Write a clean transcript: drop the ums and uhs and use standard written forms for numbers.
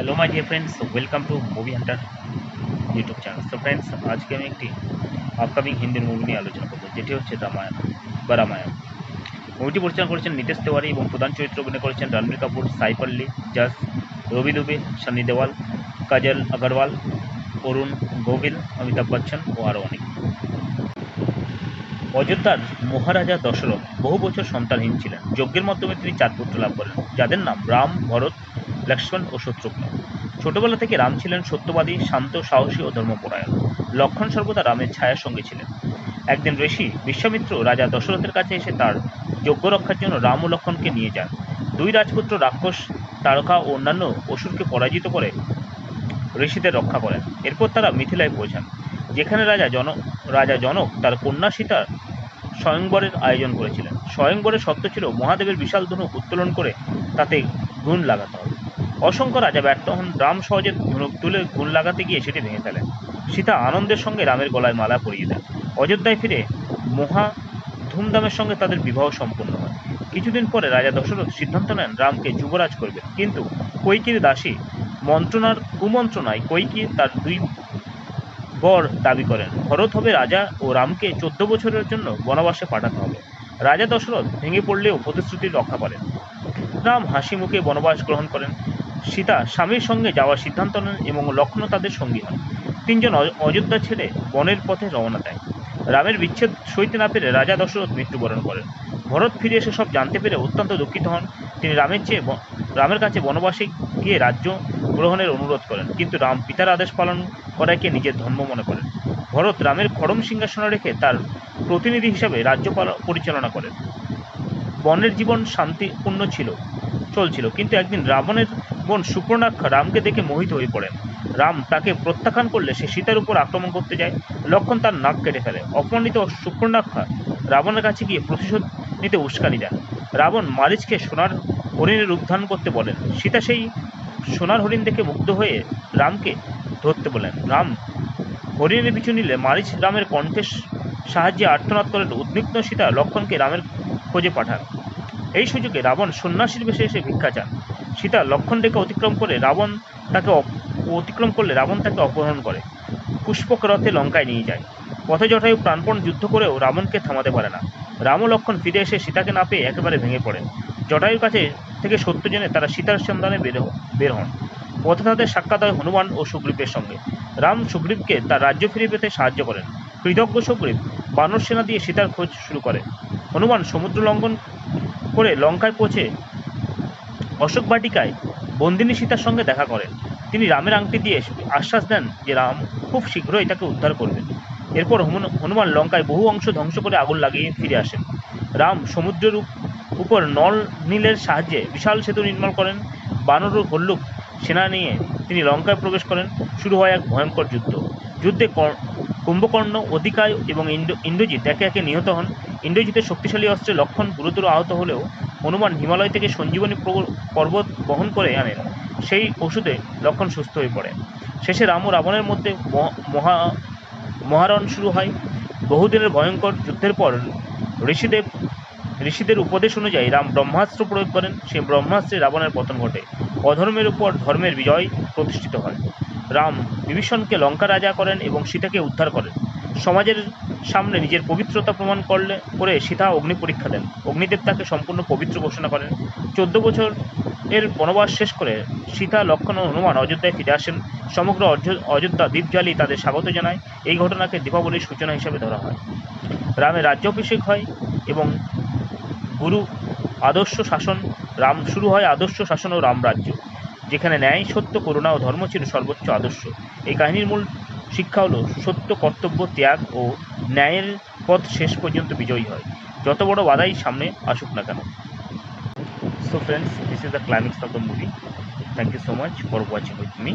Hello my dear friends, welcome to Movie Hunter YouTube channel. So friends, आज के আমি একটি আপকামিং হিন্দি মুভি নিয়ে আলোচনা করব, যেটি হচ্ছে রামায়ণ বা রামায়ণ। মুভিটি পরিচালনা করেছেন নিতেশ তিওয়ারি এবং প্রধান চরিত্রে অভিনয় করেছেন রণবীর কাপুর, সাইফ আলী, জাস, রবি দুবে, সানি দেওয়াল, কাজল আগরওয়াল, অরুণ গোভিল, অমিতাভ বচ্চন ও আরও অনেক। অযোধ্যার মহারাজা দশরথ বহু বছর সন্তানহীন ছিলেন। যজ্ঞের মাধ্যমে তিনি 4 পুত্র লাভ করেন, যাদের নাম রাম, ভরত, লক্ষ্মণ ও শত্রুঘ্ন। ছোটবেলা থেকে রাম ছিলেন সত্যবাদী, শান্ত, সাহসী ও ধর্মপরায়ণ। লক্ষ্মণ সর্বদা রামের ছায়ার সঙ্গে ছিলেন। একদিন ঋষি বিশ্বামিত্র রাজা দশরথের কাছে এসে তার যজ্ঞ রক্ষার জন্য রাম ও লক্ষ্মণকে নিয়ে যান। দুই রাজপুত্র রাক্ষস, তারকা ও অন্যান্য অসুরকে পরাজিত করে ঋষিদের রক্ষা করেন। এরপর তারা মিথিলায় পৌঁছান, যেখানে রাজা জনক তার কন্যা সীতার স্বয়ংবরের আয়োজন করেছিলেন। স্বয়ংবরের শর্ত ছিল মহাদেবের বিশাল ধনুক উত্তোলন করে তাতে গুণ লাগাতে হবে। অসংখ্য রাজা ব্যর্থ হন। রাম সহজে ধনুক তুলে গুণ লাগাতে গিয়ে সেটি ভেঙে ফেলেন। সীতা আনন্দের সঙ্গে রামের গলায় মালা পরিয়ে দেন। অযোধ্যায় ফিরে মহা ধুমধামের সঙ্গে তাদের বিবাহ সম্পন্ন হয়। কিছুদিন পরে রাজা দশরথ সিদ্ধান্ত নেন রামকে যুবরাজ করবেন, কিন্তু কৈকেয়ীর দাসী কুমন্ত্রণায় কৈকেয়ী তার 2 বর দাবি করেন। ভরত হবে রাজা ও রামকে 14 বছরের জন্য বনবাসে পাঠাতে হবে। রাজা দশরথ ভেঙে পড়লেও প্রতিশ্রুতি রক্ষা করেন। রাম হাসি মুখে বনবাস গ্রহণ করেন। সীতা স্বামীর সঙ্গে যাওয়ার সিদ্ধান্ত নেন এবং লক্ষ্মণ তাদের সঙ্গী হন। 3 জন অযোধ্যা ছেড়ে বনের পথে রওনা দেয়। রামের বিচ্ছেদ সইতে না পেরে রাজা দশরথ মৃত্যুবরণ করেন। ভরত ফিরে এসে সব জানতে পেরে অত্যন্ত দুঃখিত হন। তিনি রামের কাছে বনবাসে গিয়ে রাজ্য গ্রহণের অনুরোধ করেন, কিন্তু রাম পিতার আদেশ পালন করাকে নিজের ধর্ম মনে করেন। ভরত রামের খড়ম সিংহাসনে রেখে তার প্রতিনিধি হিসাবে রাজ্য পরিচালনা করেন। বনের জীবন শান্তিপূর্ণ চলছিল, কিন্তু একদিন রাবণের বোন সুপর্ণাক্ষা রামকে দেখে মোহিত হয়ে পড়েন। রাম তাকে প্রত্যাখ্যান করলে সে সীতার উপর আক্রমণ করতে যায়। লক্ষ্মণ তার নাক কেটে ফেলে। অপমানিত সুপর্ণাক্ষা রাবণের কাছে গিয়ে প্রতিশোধ নিতে উস্কানি দেন। রাবণ মারিচকে সোনার হরিণের রূপ ধারণ করতে বলেন। সীতা সেই সোনার হরিণ দেখে মুগ্ধ হয়ে রামকে ধরতে বলেন। রাম হরিণের পিছু নিলে মারিচ রামের কণ্ঠের সাহায্যে আর্তনাদ করেন। উদ্বিগ্ন সীতা লক্ষ্মণকে রামের খোঁজে পাঠান। এই সুযোগে রাবণ সন্ন্যাসীর বেশে এসে ভিক্ষা চান। সীতা লক্ষ্মণ রেখা অতিক্রম করলে রাবণ তাকে অপহরণ করে পুষ্পক রথে লঙ্কায় নিয়ে যায়। পথে জটায়ু প্রাণপণ যুদ্ধ করেও রাবণকে থামাতে পারে না। রাম ও লক্ষ্মণ ফিরে এসে সীতাকে না পেয়ে একেবারে ভেঙে পড়েন। জটায়ুর কাছে থেকে সত্য জেনে তারা সীতার সন্ধানে বের হন। পথে তাদের সাক্ষাৎ হয় হনুমান ও সুগ্রীবের সঙ্গে। রাম সুগ্রীবকে তার রাজ্য ফিরে পেতে সাহায্য করেন। কৃতজ্ঞ সুগ্রীব বানর সেনা দিয়ে সীতার খোঁজ শুরু করে। হনুমান সমুদ্র লঙ্ঘন করে লঙ্কায় পৌঁছে অশোক বাটিকায় বন্দিনী সীতার সঙ্গে দেখা করেন। তিনি রামের আংটি দিয়ে আশ্বাস দেন যে রাম খুব শীঘ্রই তাকে উদ্ধার করবেন। এরপর হনুমান লঙ্কায় বহু অংশ ধ্বংস করে আগুন লাগিয়ে ফিরে আসেন। রাম সমুদ্রের উপর নল নীলের সাহায্যে বিশাল সেতু নির্মাণ করেন। বানর ও ভল্লুক সেনা নিয়ে তিনি লঙ্কায় প্রবেশ করেন। শুরু হয় এক ভয়ঙ্কর যুদ্ধে কুম্ভকর্ণ, অধিকায় এবং ইন্দ্রজিৎ একে একে নিহত হন। ইন্দ্রজিতের শক্তিশালী অস্ত্রে লক্ষ্মণ গুরুতর আহত হলেও হনুমান হিমালয় থেকে সঞ্জীবনী পর্বত বহন করে আনেন। সেই ওষুধে লক্ষ্মণ সুস্থ হয়ে পড়ে। শেষে রাম ও রাবণের মধ্যে মহারণ শুরু হয়। বহুদিনের ভয়ঙ্কর যুদ্ধের পর ঋষিদের উপদেশ অনুযায়ী রাম ব্রহ্মাস্ত্র প্রয়োগ করেন। সেই ব্রহ্মাস্ত্রে রাবণের পতন ঘটে। অধর্মের উপর ধর্মের বিজয় প্রতিষ্ঠিত হয়। রাম বিভীষণকে লঙ্কা রাজা করেন এবং সীতাকে উদ্ধার করেন। সমাজের সামনে নিজের পবিত্রতা প্রমাণ করে সীতা অগ্নি পরীক্ষা দেন। অগ্নিদেব তাকে সম্পূর্ণ পবিত্র ঘোষণা করেন। 14 বছর এর বনবাস শেষ করে সীতা, লক্ষ্মণ ও হনুমান অযোধ্যায় ফিরে আসেন। সমগ্র অযোধ্যা দ্বীপ জ্বালিয়ে তাদের স্বাগত জানায়। এই ঘটনাকে দীপাবলির সূচনা হিসেবে ধরা হয়। রামের রাজ্যাভিষেক হয় এবং শুরু হয় আদর্শ শাসন ও রামরাজ্য, যেখানে ন্যায়, সত্য, করুণা ও ধর্ম ছিল সর্বোচ্চ আদর্শ। এই কাহিনীর মূল শিক্ষা হলো সত্য, কর্তব্য, ত্যাগ ও ন্যায়ের পথ শেষ পর্যন্ত বিজয়ী হয়, যত বড় বাধাই সামনে আসুক না কেন। So friends, this is the climax of the movie. Thank you so much for watching with me.